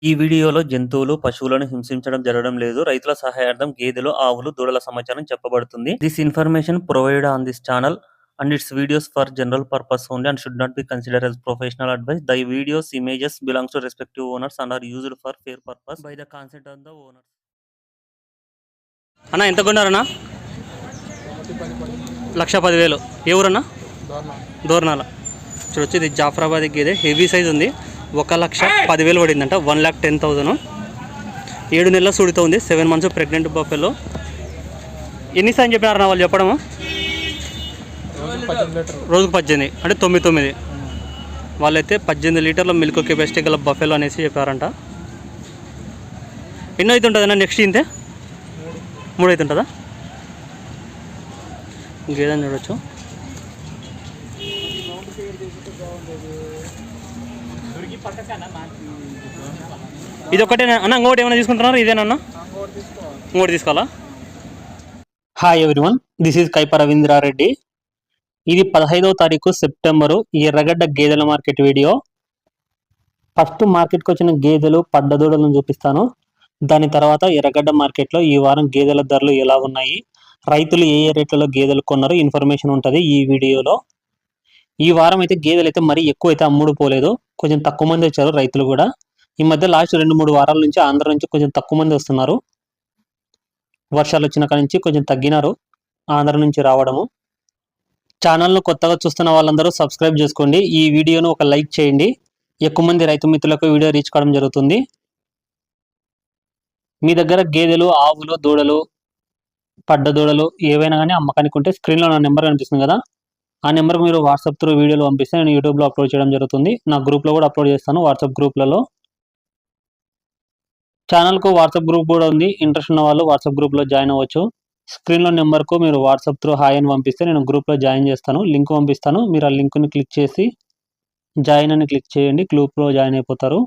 ఈ వీడియోలో జంతువులు, పశువులను హింసించడం జరగడం లేదు. రైతుల సహాయార్థం గేదెలు, ఆవులు, దూడల సమాచారం చెప్పబడుతుంది. This information provided on this channel and its videos for general purpose only and should not be considered as professional advice. The videos, images belongs to respective owners and are used for fair purpose by the consent of the owners. అన్న ఎంత కొన్నారన్నా? 1,10,000. ఏ ఊరన్నా? దోర్నాల. చూడొచ్చు, ఇది జాఫరాబాద్ గేదె, heavy size ఉంది. 1,10,000 పడిందంట. 1,10,000. 7 నెలల సూడితో ఉంది. 7 months pregnant buffalo. ఎన్ని సార్లు చెప్పినారన్నా వాళ్ళు చెప్పడము? రోజుకు 18 అంటే 9 వాళ్ళైతే 18 లీటర్ల మిల్క్ కెపాసిటీ గల బఫెలో అనేసి చెప్పారంట. ఎన్నో అయితే ఉంటుందన్నా నెక్స్ట్? ఇంతే 3 అయితే ఉంటుందా? ఇంకేదని చూడొచ్చు. ఇది ఒకటే అన్న? ఇంకోటి ఏమైనా తీసుకుంటున్నారు? ఇదేనన్నా? ఇంకోటి తీసుకోవాలా? Hi everyone, this is Kaipa Ravindra Reddy. ఇది 15వ తారీఖు సెప్టెంబరు, ఎర్రగడ్డ గేదెల మార్కెట్ వీడియో. ఫస్ట్ మార్కెట్కి వచ్చిన గేదెలు, పడ్డదూడలను చూపిస్తాను. దాని తర్వాత ఎర్రగడ్డ మార్కెట్లో ఈ వారం గేదెల ధరలు ఎలా ఉన్నాయి, రైతులు ఏ ఏ రేట్లలో గేదెలు కొన్నారో ఇన్ఫర్మేషన్ ఉంటుంది ఈ వీడియోలో. ఈ వారం అయితే గేదెలు అయితే మరీ ఎక్కువ అయితే అమ్ముడు పోలేదు, కొంచెం తక్కువ మంది వచ్చారు రైతులు కూడా. ఈ మధ్య లాస్ట్ 2-3 వారాల నుంచి ఆంధ్ర నుంచి కొంచెం తక్కువ మంది వస్తున్నారు. వర్షాలు వచ్చిన కాడి నుంచి కొంచెం తగ్గినారు ఆంధ్ర నుంచి రావడము. ఛానల్ను కొత్తగా చూస్తున్న వాళ్ళందరూ సబ్స్క్రైబ్ చేసుకోండి. ఈ వీడియోను ఒక లైక్ చేయండి. ఎక్కువ మంది రైతు మిత్రులకు వీడియో రీచ్ కావడం జరుగుతుంది. మీ దగ్గర గేదెలు, ఆవులు, దూడలు, పడ్డ దూడలు ఏవైనా కానీ అమ్మకానికి ఉంటే స్క్రీన్లో నా నెంబర్ కనిపిస్తుంది కదా, ఆ నెంబర్కి మీరు వాట్సాప్ త్రూ వీడియోలు పంపిస్తే నేను యూట్యూబ్లో అప్లోడ్ చేయడం జరుగుతుంది. నా గ్రూప్లో కూడా అప్లోడ్ చేస్తాను, వాట్సాప్ గ్రూప్లలో. ఛానల్కు వాట్సాప్ గ్రూప్ కూడా ఉంది. ఇంట్రెస్ట్ ఉన్న వాళ్ళు వాట్సాప్ గ్రూప్లో జాయిన్ అవ్వచ్చు. స్క్రీన్లో నెంబర్కు మీరు వాట్సాప్ త్రూ హాయ్ అని పంపిస్తే నేను గ్రూప్లో జాయిన్ చేస్తాను. లింక్ పంపిస్తాను, మీరు ఆ లింక్ని క్లిక్ చేసి జాయిన్ అని క్లిక్ చేయండి. గ్రూప్లో జాయిన్ అయిపోతారు.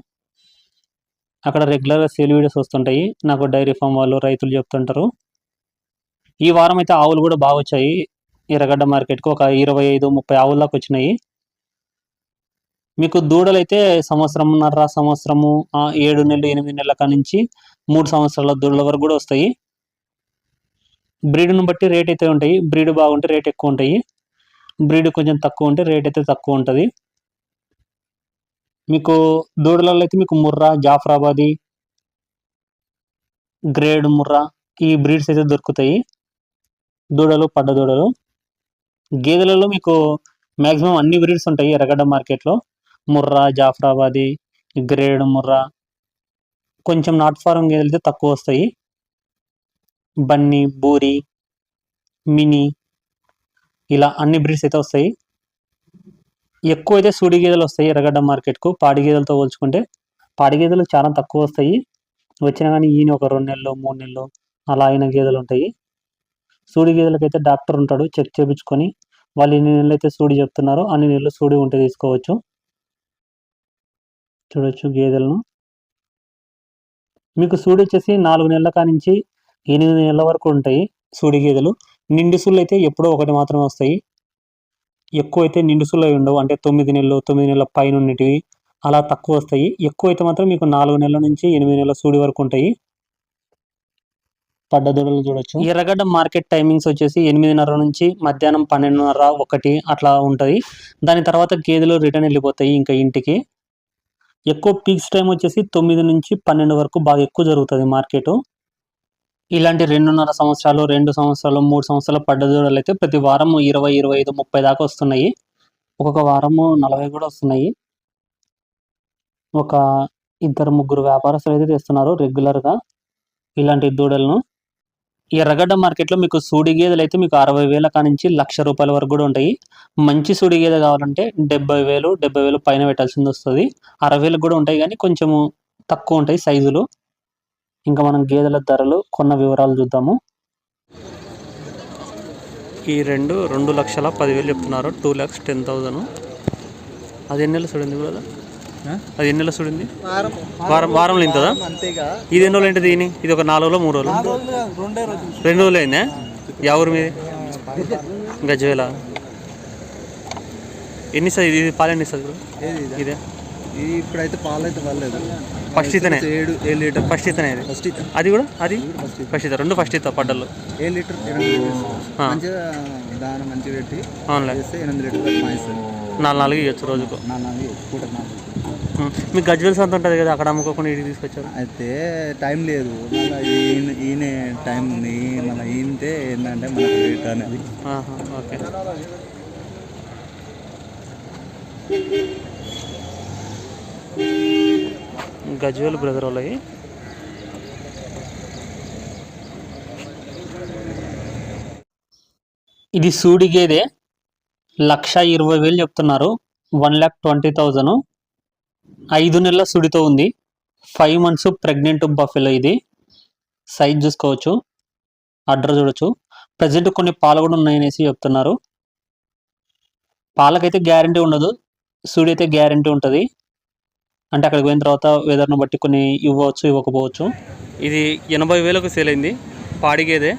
అక్కడ రెగ్యులర్గా సేల్ వీడియోస్ వస్తుంటాయి. నాకు డైరీ ఫామ్ వాళ్ళు, రైతులు చెప్తుంటారు. ఈ వారం అయితే ఆవులు కూడా బాగా వచ్చాయి. ఎర్రగడ్డ మార్కెట్కు ఒక 25-30 ఆవుల దాకా వచ్చినాయి. మీకు దూడలు అయితే సంవత్సరంన్నర, సంవత్సరము, 7 నెలలు, 8 నెలల కాడి నుంచి 3 సంవత్సరాల దూడల వరకు కూడా వస్తాయి. బ్రీడ్ను బట్టి రేట్ అయితే ఉంటాయి. బ్రీడ్ బాగుంటే రేట్ ఎక్కువ ఉంటాయి, బ్రీడ్ కొంచెం తక్కువ ఉంటే రేట్ అయితే తక్కువ ఉంటుంది. మీకు దూడలలో అయితే మీకు ముర్రా, జాఫరాబాదీ, గ్రేడ్ ముర్రా, ఈ బ్రీడ్స్ అయితే దొరుకుతాయి. దూడలు, పడ్డ దూడలు. గేదెలలో మీకు మ్యాక్సిమం అన్ని బ్రీడ్స్ ఉంటాయి ఎర్రగడ్డ మార్కెట్లో. ముర్రా, జాఫరాబాదీ, గ్రేడ్ ముర్రా. కొంచెం నాట్ ఫారం గేదెలు అయితే తక్కువ వస్తాయి. బన్నీ, బూరి, మినీ, ఇలా అన్ని బ్రీడ్స్ అయితే వస్తాయి. ఎక్కువ అయితే సూడి గేదెలు వస్తాయి ఎర్రగడ్డ మార్కెట్కు. పాడి గేదెలతో పోల్చుకుంటే పాడి గేదెలు చాలా తక్కువ వస్తాయి. వచ్చినా కానీ ఈయన ఒక 2 నెలలు, 3 నెలలు అలా అయిన గేదెలు ఉంటాయి. సూడి గేదెలకైతే డాక్టర్ ఉంటాడు, చెక్ చేయించుకొని వాళ్ళు ఎన్ని నెలలు అయితే సూడి చెప్తున్నారో అన్ని నెలలు సూడి ఉంటే తీసుకోవచ్చు. చూడొచ్చు గేదెలను. మీకు సూడి వచ్చేసి 4 నెలల కానించి 8 నెలల వరకు ఉంటాయి సూడి గేదెలు. నిండు సూళ్ళు అయితే ఎప్పుడో ఒకటి మాత్రమే వస్తాయి. ఎక్కువ అయితే నిండు సూళ్ళు అవి ఉండవు, అంటే 9 నెలలు, 9 నెలల పైన ఉన్నటివి అలా తక్కువ వస్తాయి. ఎక్కువ అయితే మాత్రం మీకు 4 నెలల నుంచి 8 నెలల సూడి వరకు ఉంటాయి. పడ్డ దూడలు చూడొచ్చు. ఎర్రగడ్డ మార్కెట్ టైమింగ్స్ వచ్చేసి 8:30 నుంచి మధ్యాహ్నం 12:30, 1 అట్లా ఉంటుంది. దాని తర్వాత గేదెలు రిటర్న్ వెళ్ళిపోతాయి ఇంకా ఇంటికి. ఎక్కువ పీక్స్ టైం వచ్చేసి 9 నుంచి 12 వరకు బాగా ఎక్కువ జరుగుతుంది మార్కెట్. ఇలాంటి 2.5 సంవత్సరాలు, 2 సంవత్సరాలు, 3 సంవత్సరాల పడ్డ దూడలు అయితే ప్రతి వారం 20, 25, 30 దాకా వస్తున్నాయి. ఒక్కొక్క వారము 40 కూడా వస్తున్నాయి. ఒక 2-3 వ్యాపారస్తులు అయితే తెస్తున్నారు రెగ్యులర్గా ఇలాంటి దూడలను. ఎర్రగడ్డ మార్కెట్లో మీకు సూడి గేదెలు అయితే మీకు 60,000 కానించి 1,00,000 రూపాయల వరకు కూడా ఉంటాయి. మంచి సూడి గేదె కావాలంటే 70,000 పైన పెట్టాల్సింది వస్తుంది. 60,000 కూడా ఉంటాయి, కానీ కొంచెము తక్కువ ఉంటాయి సైజులు. ఇంకా మనం గేదెల ధరలు, కొన్న వివరాలు చూద్దాము. ఈ 2,10,000 చెప్తున్నారు. 2,10,000. అది ఎన్ని నెలలు చూడండి కదా, అది ఎన్ని నెలలు చూడింది? వారంలో ఇంతదా? ఇది ఎన్ని రోజులు ఏంటి? దీని ఇది ఒక 4 రోజులు, 3 రోజులు, 2 రోజులు అయిందా? ఎవరు మీది? గజ్వేల. ఎన్ని సార్ ఇది పాలు ఎన్ని సార్? ఇదే ఇప్పుడైతే పాలు అయితే పర్లేదు. ఫస్ట్ ఇతనే 7 లీటర్ ఫస్ట్ ఇతనే అది ఫస్ట్ ఇత అది కూడా అది ఫస్ట్ ఫస్ట్ ఇత రెండు ఫస్ట్ ఇత పడ్డలు 7 లీటర్ 8 లీటర్స్ మంచిగా దాన మంచిగా పెట్టి అవునులే చేస్తే 8 లీటర్ మాయిస్తారు 4 ఇవ్వచ్చు రోజుకు 4 పూట 4 మీకు గజ్వెల్స్ అంత ఉంటుంది కదా అక్కడ అమ్ముకోకుండా ఇటు తీసుకొచ్చారు అయితే టైం లేదు మళ్ళీ ఈయన టైం ఉంది మళ్ళీ ఈయనతే ఏంటంటే మనకు రేట్ అనేది ఓకే గజ్వేల్ బ్రదర్ వాళ్ళవి ఇది సూడి గేదె 1,20,000 చెప్తున్నారు 1,20,000 5 నెలల సుడితో ఉంది 5 months ప్రెగ్నెంట్ బఫెలో ఇది సైజ్ చూసుకోవచ్చు అడ్రస్ చూడొచ్చు ప్రజెంట్ కొన్ని పాలు కూడా ఉన్నాయనేసి చెప్తున్నారు పాలకైతే గ్యారంటీ ఉండదు సూడి అయితే గ్యారంటీ ఉంటుంది అంటే అక్కడికి పోయిన తర్వాత వెదర్ను బట్టి కొన్ని ఇవ్వచ్చు ఇవ్వకపోవచ్చు ఇది 80,000కు సేల్ అయింది పాడిగేదే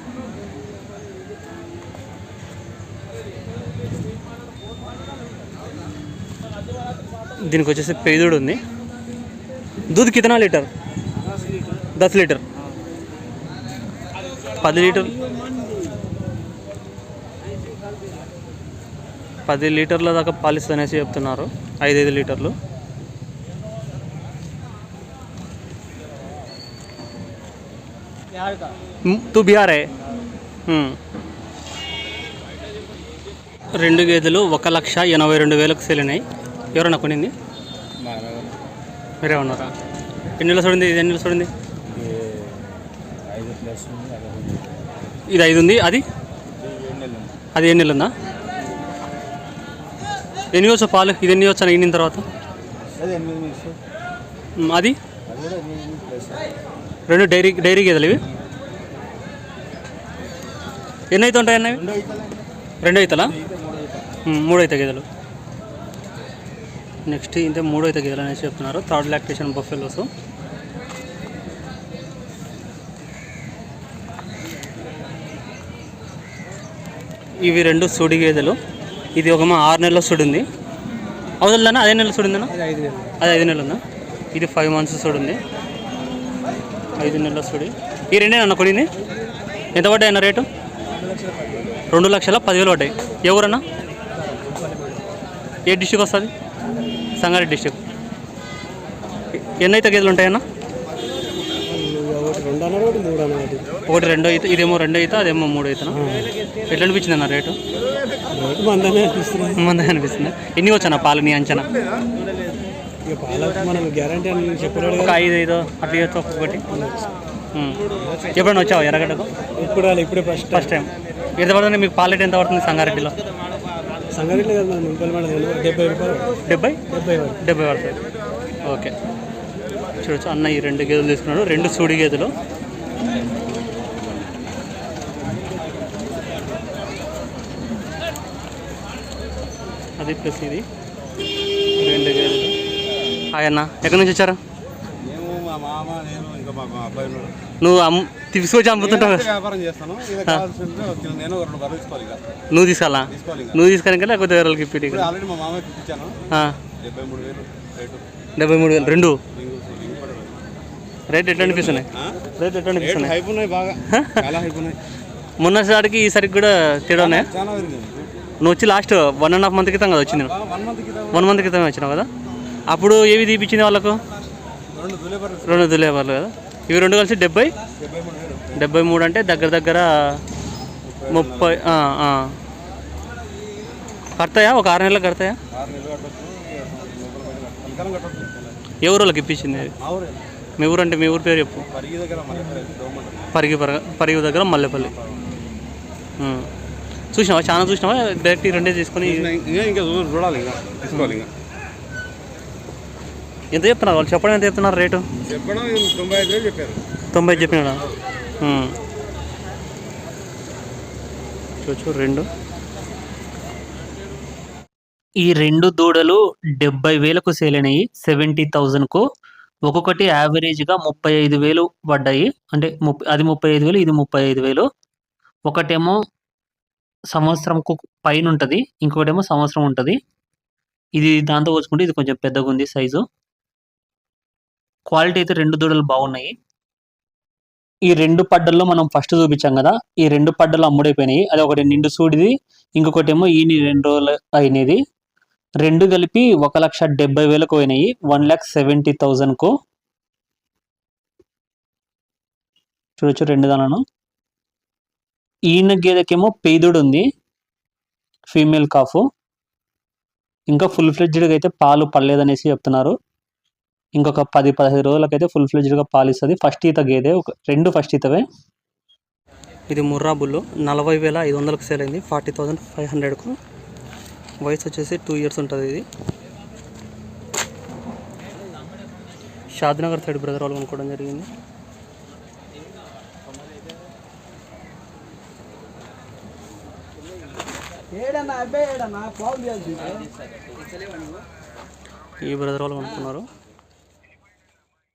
దీనికి వచ్చేసి పేదూడు ఉంది दूध कितना लीटर 10 లీటర్ 10 లీటర్ 10 లీటర్ల దాకా పాలిస్తుంది అనేసి చెప్తున్నారు 5 లీటర్లు తూ బిహార్ రెండు గేదెలు 1,82,000కు సేల్ అయినాయి ఎవరన్నా కొనింది మీరే ఉన్నారా ఎన్ని నెలలు చూడండి ఇది ఎన్ని నెలలు చూడండి ఇది 5 ఉంది అది అది ఎన్ని నెలలు ఉందా ఎన్ని వచ్చా పాలు ఇది ఎన్ని వచ్చా ఈనిన తర్వాత అది రెండు డైరీ గేదెలు ఇవి ఎన్ని అయితే ఉంటాయి అన్నవి 2 అవుతాలా 3 అవుతాయి గేదెలు నెక్స్ట్ ఇంతే 3 అయితే గేదెలు అనేసి చెప్తున్నారు థర్డ్ లాక్టేషన్ బఫెలోస్ ఇవి 2 సుడి గేదెలు ఇది ఒక 6 నెలల సుడి ఉంది అవుతుందన్నా అదే నెలల సుడి ఉందన్నా అది 5 నెలలు ఉందా ఇది 5 months సుడి ఉంది 5 నెలల సుడి ఈ రెండేనన్నా కొడింది ఎంత పడ్డాయి అన్న రేటు 2,10,000 పడ్డాయి ఎవరన్నా ఏ డిస్ట్రిక్ట్ వస్తుంది సంగారెడ్డి డిస్ట్రిక్ట్ ఎన్ని అయితే గేదెలు ఉంటాయన్నా 1 2 అయితే ఇదేమో 2 అయితే అదేమో 3 అవుతానా ఎట్లా అనిపించింది అన్న రేటు మందే అనిపిస్తుంది ఎన్ని వచ్చానా పాలు నీ అంచనా ఒక 5 అట్లా చేయొచ్చు ఒక్కొక్కటి ఎప్పుడైనా వచ్చావు ఎర్రగడ్డకు ఇప్పుడే ఫస్ట్ టైం ఎంత పడుతుంది మీకు పాలు రేట్ ఎంత పడుతుంది సంగారెడ్డిలో 70 పడుతుంది ఓకే చూడొచ్చు అన్న ఈ 2 గేదెలు తీసుకున్నాడు 2 సూడి గేదెలు అది ప్లస్ ఇది 2 గేదెలు హాయ్ అన్న ఎక్కడి నుంచి వచ్చారు నువ్వు తీసుకొచ్చి అమ్ముతుంటావు నువ్వు తీసుకోవాలా నువ్వు తీసుకోవాలి లేకపోతే వేరే వాళ్ళకి ఇప్పటి 73,000 రెండు రేట్ ఎట్లా అనిపిస్తున్నాయి మొన్నసారికి ఈసారికి కూడా తేడా ఉన్నాయా నువ్వు వచ్చి లాస్ట్ 1.5 month క్రితం కదా వచ్చింది 1 month క్రితం వచ్చినావు కదా అప్పుడు ఏవి తీపిచ్చింది వాళ్ళకు 2 దులేబర్లు కదా ఇవి 2 కలిసి 73 అంటే దగ్గర 30 కడతాయా ఒక 6 నెలలకు కడతాయా ఎవరు వాళ్ళకి ఇప్పించింది అది మీ ఊరు అంటే మీ ఊరు పేరు చెప్పు పరిగి దగ్గర మల్లెపల్లి చూసినావా చాలా చూసినావా డైరెక్ట్ 2 తీసుకొని ఇంకా చూడాలి ఇంకా తీసుకోవాలి ఇంకా ఎంత చెప్తున్నారు వాళ్ళు చెప్పడం ఎంత చెప్తున్నారు రేటు 95,000 చెప్పారు 90 చెప్పినా చూచు 2 ఈ 2 దూడలు 70,000కు సేల్ అయినాయి 70,000కు ఒక్కొక్కటి యావరేజ్గా 35,000 పడ్డాయి అంటే అది 35,000 ఇది 35,000 ఒకటేమో సంవత్సరంకు పైన ఉంటుంది ఇంకొకటేమో సంవత్సరం ఉంటుంది ఇది దాంతో పోల్చుకుంటే ఇది కొంచెం పెద్దగా ఉంది సైజు క్వాలిటీ అయితే 2 దూడలు బాగున్నాయి. ఈ 2 పడ్డల్లో మనం ఫస్ట్ చూపించాం కదా, ఈ 2 పడ్డలు అమ్ముడైపోయినాయి. అది ఒకటి నిండు సూడిది, ఇంకొకటేమో ఈని 2 రోజులు అయినది. 2 కలిపి 1,70,000కు పోయినాయి. 1,70,000కు చూడొచ్చు 2 దానాను. ఈయన గేదెకేమో పేదోడు ఉంది, ఫీమేల్ కాఫ్. ఇంకా ఫుల్ ఫ్లెడ్జ్డ్గా అయితే పాలు పడలేదనేసి చెప్తున్నారు. ఇంకొక 10-15 రోజులకైతే ఫుల్ ఫ్లెడ్జ్డ్గా పాలు ఇస్తుంది. ఫస్ట్ ఈత గేదె, 2 ఫస్ట్ ఈతవే. ఇది ముర్రా బుల్లు 40,500కు సేల్ అయింది, 40,500కు. వయసు వచ్చేసి 2 years ఉంటుంది. ఇది షాద్నగర్ సైడ్ బ్రదర్ వాళ్ళు కొనుక్కోవడం జరిగింది. ఈ బ్రదర్ వాళ్ళు కొనుక్కున్నారు.